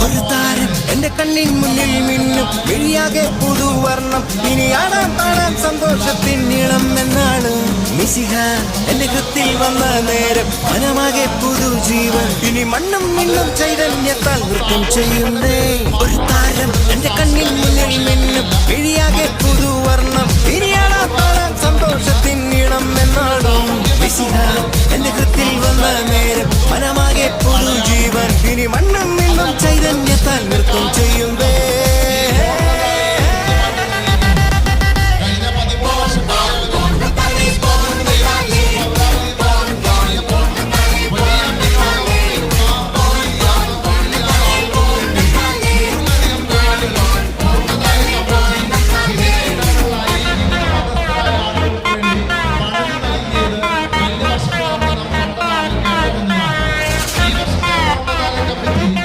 ഒരു താരം എന്റെ കണ്ണിൻ മുന്നിൽ മിന്നും മിഴിയാകെ പുതുവർണ്ണം ഇനി ആടാൻ പാടാൻ സന്തോഷത്തിൻ നീളം എന്നാണ് മിശിഹ എന്റെ കൃത്തിൽ വന്ന നേരം മനമാകെ പുതുജീവൻ ഇനി മണ്ണും മിന്നും ചൈതന്യത്താൽ നൃത്തം ചെയ്യുന്നേ ഒരു താരം എന്റെ കണ്ണിൻ മുന്നിൽ മിന്നും മിഴിയാകെ പുതുവർണ്ണം ഇനി ആടാൻ പാടാൻ സന്തോഷത്തിൻ നീളം എന്നാണ് മിശിഹ എന്റെ കൃത്തിൽ വന്ന നേരം മനമാകെ പുതുജീവൻ ഇനി മണ്ണും മിന്നും ചൈതന്യത്താൽ നൃത്തം